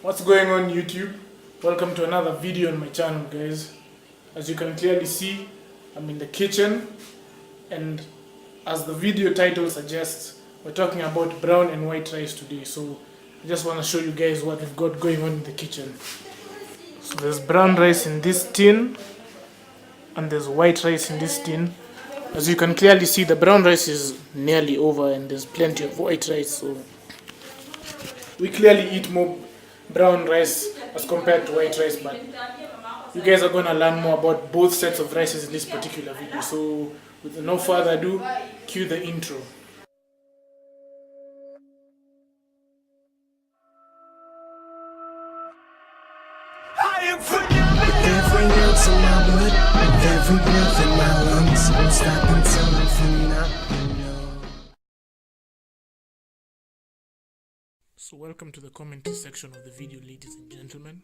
What's going on YouTube? Welcome to another video on my channel, guys. As you can clearly see, I'm in the kitchen, and as the video title suggests, we're talking about brown and white rice today. So I just want to show you guys what we've got going on in the kitchen. So there's brown rice in this tin and there's white rice in this tin. As you can clearly see, the brown rice is nearly over and there's plenty of white rice, so we clearly eat more brown rice as compared to white rice, but you guys are going to learn more about both sets of rices in this particular video. So with no further ado, cue the intro. Every ounce of my blood, with every breath in my lungs, won't stop until I'm phenomenal. So welcome to the commentary section of the video, ladies and gentlemen.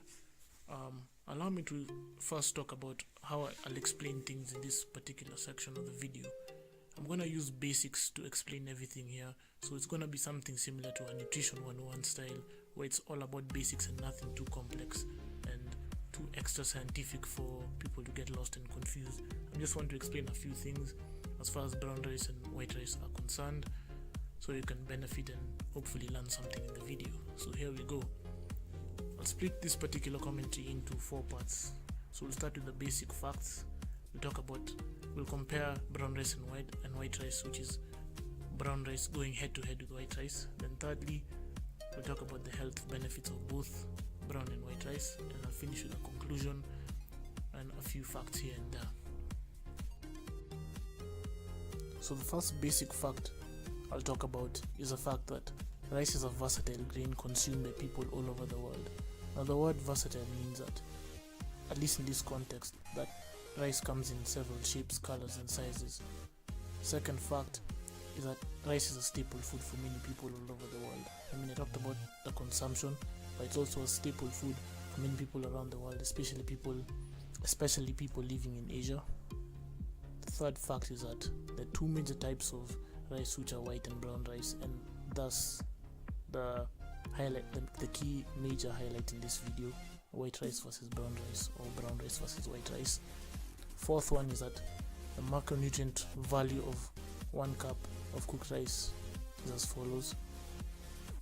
Allow me to first talk about how I'll explain things in this particular section of the video. I'm going to use basics to explain everything here, so it's going to be something similar to a Nutrition 101 style, where it's all about basics and nothing too complex and too extra scientific for people to get lost and confused. I just want to explain a few things as far as brown rice and white rice are concerned, so you can benefit and hopefully learn something in the video. So here we go. I'll split this particular commentary into 4 parts. So we'll start with the basic facts. We'll compare brown rice and white rice, which is brown rice going head to head with white rice. Then thirdly, we'll talk about the health benefits of both brown and white rice, and I'll finish with a conclusion and a few facts here and there. So the first basic fact I'll talk about is the fact that rice is a versatile grain consumed by people all over the world. Now the word versatile means that, at least in this context, that rice comes in several shapes, colors and sizes. Second fact is that rice is a staple food for many people all over the world. I talked about the consumption, but it's also a staple food for many people around the world, especially people living in Asia. The third fact is that there are 2 major types of rice, which are white and brown rice, and thus the key major highlight in this video: white rice versus brown rice, or brown rice versus white rice. Fourth one is that the macronutrient value of 1 cup of cooked rice is as follows: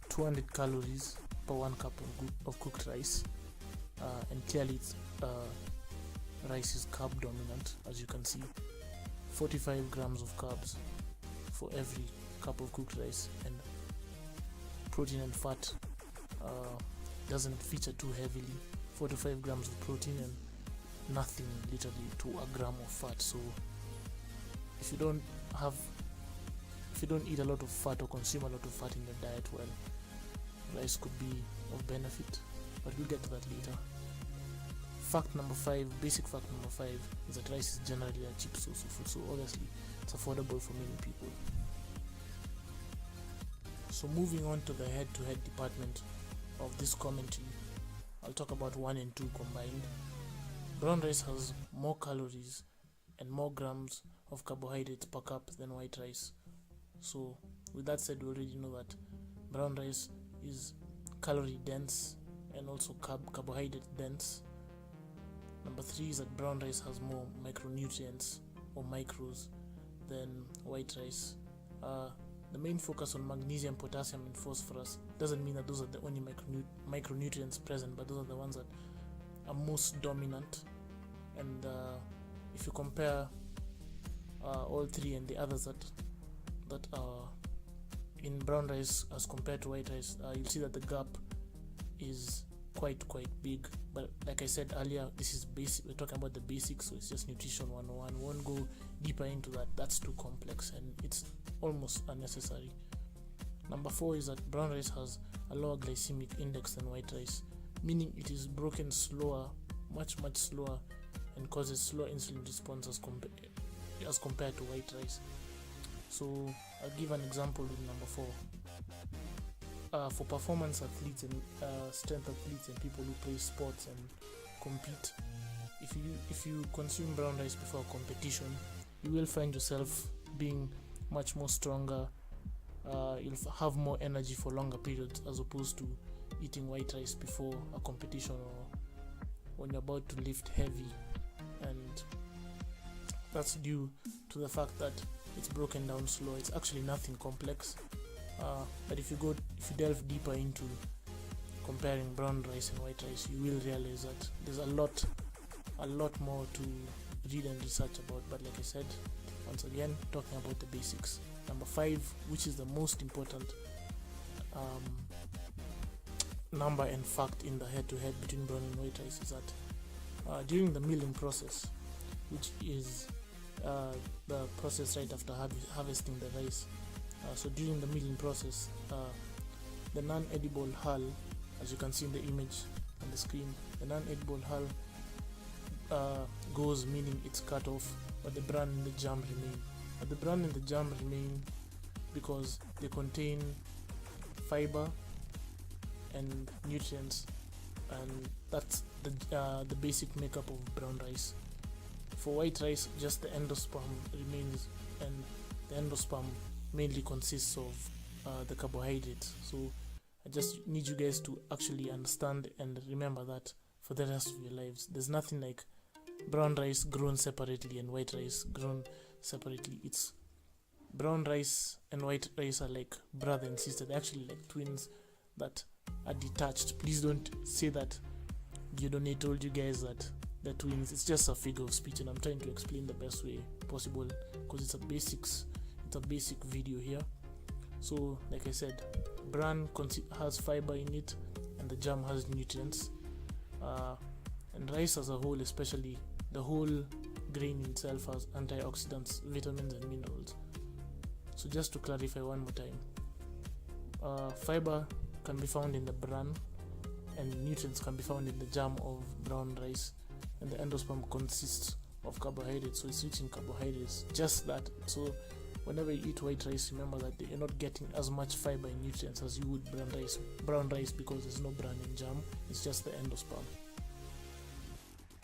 200 calories per 1 cup of cooked rice, and clearly rice is carb dominant, as you can see. 45 grams of carbs for every cup of cooked rice, and protein and fat doesn't feature too heavily. 4 to 5 grams of protein and nothing literally to a gram of fat. So if you don't eat a lot of fat or consume a lot of fat in your diet, well, rice could be of benefit, but we'll get to that later. Basic fact number 5 is that rice is generally a cheap source of food, so obviously it's affordable for many people. So moving on to the head-to-head department of this commentary, I'll talk about 1 and 2 combined. Brown rice has more calories and more grams of carbohydrates per cup than white rice. So with that said, we already know that brown rice is calorie dense and also carbohydrate dense. Number 3 is that brown rice has more micronutrients or micros than white rice. The main focus on magnesium, potassium and phosphorus doesn't mean that those are the only micronutrients present, but those are the ones that are most dominant. And if you compare all 3 and the others that are in brown rice as compared to white rice, you'll see that the gap is quite big. But like I said earlier, this is basic. We're talking about the basics, so it's just Nutrition 101. We won't go deeper into that. That's too complex and it's almost unnecessary. Number 4 is that brown rice has a lower glycemic index than white rice, meaning it is broken slower, much slower, and causes slower insulin response as compared to white rice. So I'll give an example with number 4. For performance athletes and strength athletes and people who play sports and compete, if you consume brown rice before a competition, you will find yourself being much more stronger. You'll have more energy for longer periods, as opposed to eating white rice before a competition or when you're about to lift heavy, and that's due to the fact that it's broken down slow. It's actually nothing complex, but if you delve deeper into comparing brown rice and white rice, you will realize that there's a lot more to read and research about. But like I said, once again, talking about the basics. Number 5, which is the most important number and fact in the head-to-head between brown and white rice, is that during the milling process, which is the process right after harvesting the rice, so during the milling process, the non-edible hull, as you can see in the image on the screen, the non-edible hull goes, meaning it's cut off, but the bran and the germ remain. But the bran and the germ remain because they contain fiber and nutrients, and that's the basic makeup of brown rice. For white rice, just the endosperm remains, and the endosperm mainly consists of the carbohydrates. So I just need you guys to actually understand and remember that for the rest of your lives. There's nothing like brown rice grown separately and white rice grown separately. It's brown rice and white rice are like brother and sister. They're actually like twins that are detached. Please don't say that Dieudonné told you guys that they're twins. It's just a figure of speech, and I'm trying to explain the best way possible because it's a basic video here. So like I said, bran has fiber in it, and the germ has nutrients, and rice as a whole, especially the whole grain itself, has antioxidants, vitamins and minerals. So just to clarify one more time, fiber can be found in the bran and nutrients can be found in the germ of brown rice, and the endosperm consists of carbohydrates, so it's rich in carbohydrates, just that. So whenever you eat white rice, remember that you're not getting as much fiber and nutrients as you would brown rice because there's no bran and germ, it's just the endosperm.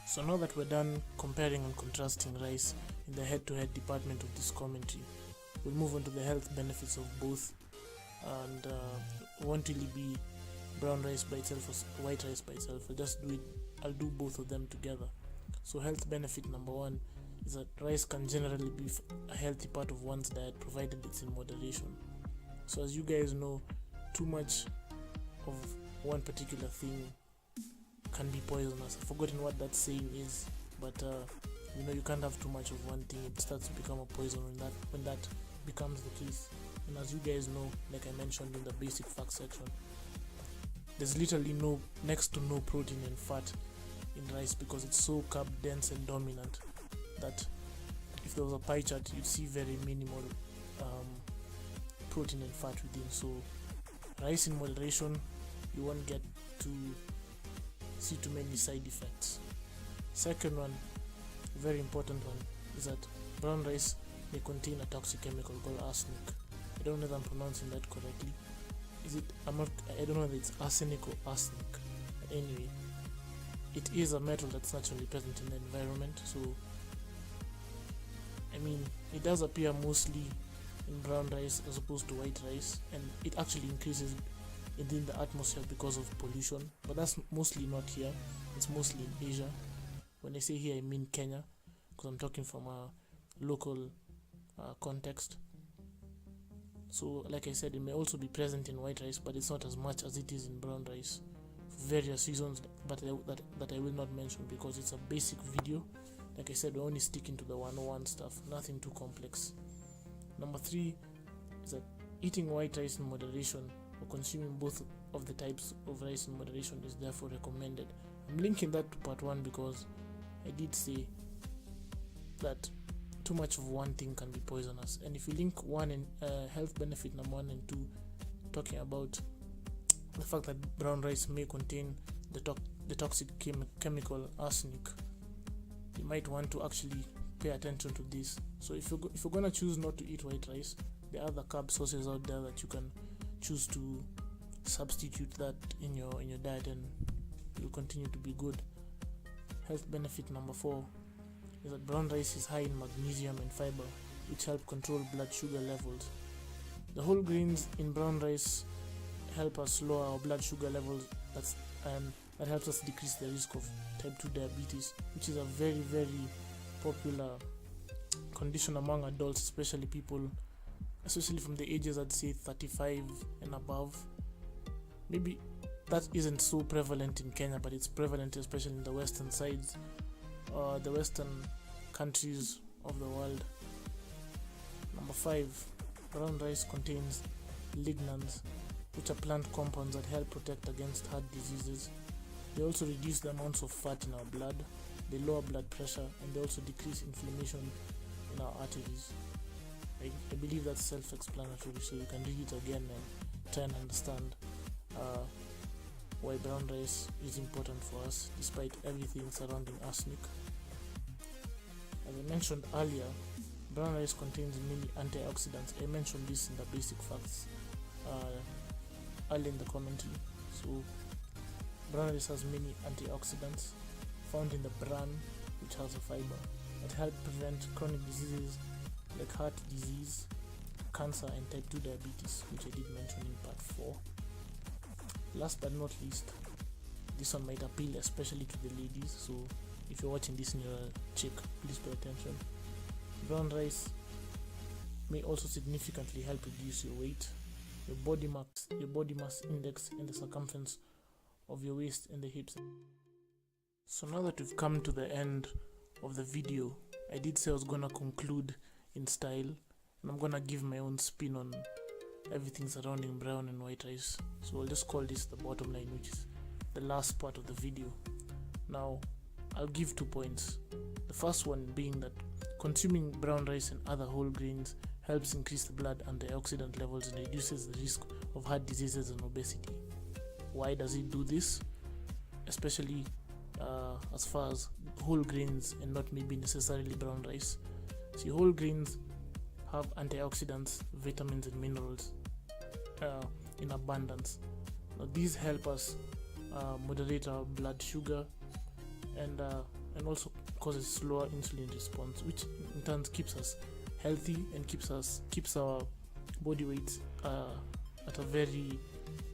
So now that we're done comparing and contrasting rice in the head-to-head department of this commentary, we'll move on to the health benefits of both, and won't really be brown rice by itself or white rice by itself. I'll do both of them together. So health benefit number 1 is that rice can generally be a healthy part of one's diet provided it's in moderation. So as you guys know, too much of one particular thing can be poisonous. I've forgotten what that saying is, but you can't have too much of one thing. It starts to become a poison when that becomes the case. And as you guys know, like I mentioned in the basic facts section, there's literally next to no protein and fat in rice because it's so carb dense and dominant that if there was a pie chart, you'd see very minimal protein and fat within. So rice in moderation, you won't get to see too many side effects. Second one, very important one, is that brown rice may contain a toxic chemical called arsenic. I don't know if I'm pronouncing that correctly. I don't know if it's arsenic or arsenic. But anyway, it is a metal that's naturally present in the environment. So it does appear mostly in brown rice as opposed to white rice, and it actually increases within the atmosphere because of pollution, but that's mostly not here. It's mostly in Asia. When I say here, I mean Kenya, because I'm talking from a local context. So like I said, it may also be present in white rice, but it's not as much as it is in brown rice for various reasons that I will not mention because it's a basic video. Like I said, we're only sticking to the 101 stuff, nothing too complex. Number 3 is that eating white rice in moderation or consuming both of the types of rice in moderation is therefore recommended. I'm linking that to part 1 because I did say that too much of one thing can be poisonous, and if you link one and health benefit number 1 and 2, talking about the fact that brown rice may contain the toxic chemical arsenic, you might want to actually pay attention to this. So if you're gonna choose not to eat white rice, there are other carb sources out there that you can choose to substitute that in your diet, and you'll continue to be good. Health benefit number 4 is that brown rice is high in magnesium and fiber, which help control blood sugar levels. The whole grains in brown rice help us lower our blood sugar levels. That helps us decrease the risk of type 2 diabetes, which is a very, very popular condition among adults, especially from the ages, I'd say 35 and above. Maybe that isn't so prevalent in Kenya, but it's prevalent especially in the western sides, the western countries of the world. Number 5, brown rice contains lignans, which are plant compounds that help protect against heart diseases. They also reduce the amounts of fat in our blood, they lower blood pressure, and they also decrease inflammation in our arteries. I believe that's self-explanatory, so you can read it again and try and understand why brown rice is important for us despite everything surrounding arsenic. As I mentioned earlier, brown rice contains many antioxidants. I mentioned this in the basic facts early in the commentary. So brown rice has many antioxidants found in the bran, which has a fiber that help prevent chronic diseases like heart disease, cancer, and type 2 diabetes, which I did mention in part 4. Last but not least, this one might appeal especially to the ladies, so if you're watching this and you're a chick, please pay attention. Brown rice may also significantly help reduce your weight, your body mass index, and the circumference of your waist and the hips. So now that we've come to the end of the video, I did say I was gonna conclude in style, and I'm gonna give my own spin on everything surrounding brown and white rice. So I'll just call this the bottom line, which is the last part of the video. Now I'll give 2 points. The first one being that consuming brown rice and other whole grains helps increase the blood antioxidant levels and reduces the risk of heart diseases and obesity. Why does it do this? Especially as far as whole grains and not maybe necessarily brown rice. See, whole grains have antioxidants, vitamins, and minerals in abundance. Now, these help us moderate our blood sugar and also causes slower insulin response, which in turn keeps us healthy and keeps our body weight at a very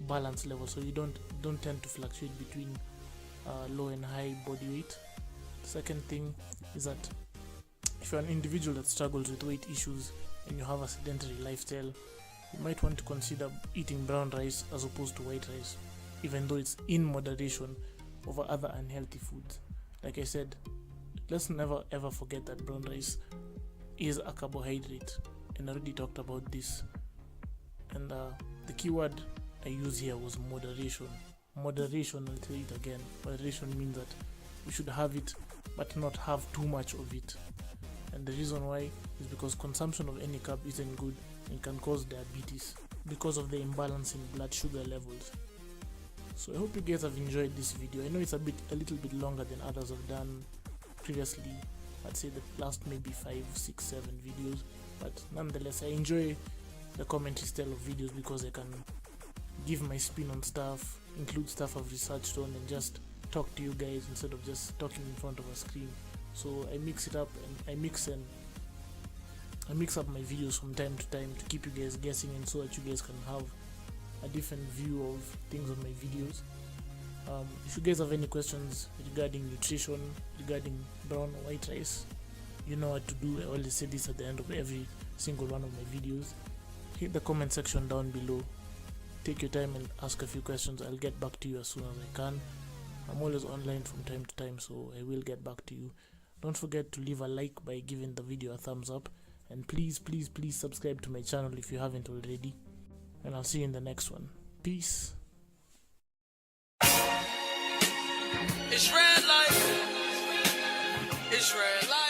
balanced level, so you don't tend to fluctuate between low and high body weight. The second thing is that if you're an individual that struggles with weight issues and you have a sedentary lifestyle, you might want to consider eating brown rice as opposed to white rice, even though it's in moderation over other unhealthy foods. Like I said, let's never ever forget that brown rice is a carbohydrate, and I already talked about this. And the key word I used here was moderation. Moderation, I'll say it again. Moderation means that we should have it but not have too much of it. And the reason why is because consumption of any carb isn't good and can cause diabetes because of the imbalance in blood sugar levels. So I hope you guys have enjoyed this video. I know it's a little bit longer than others have done previously. I'd say the last maybe 5, 6, 7 videos, but nonetheless I enjoy the commentary style of videos because I can give my spin on stuff, include stuff I've researched on, and just talk to you guys instead of just talking in front of a screen. So I mix it up, and I mix up my videos from time to time to keep you guys guessing, and so that you guys can have a different view of things on my videos. If you guys have any questions regarding nutrition, regarding brown or white rice, you know what to do. I always say this at the end of every single one of my videos. Hit the comment section down below, take your time and ask a few questions. I'll get back to you as soon as I can. I'm always online from time to time, so I will get back to you. Don't forget to leave a like by giving the video a thumbs up, and please subscribe to my channel if you haven't already, and I'll see you in the next one. Peace. It's red light. It's red light.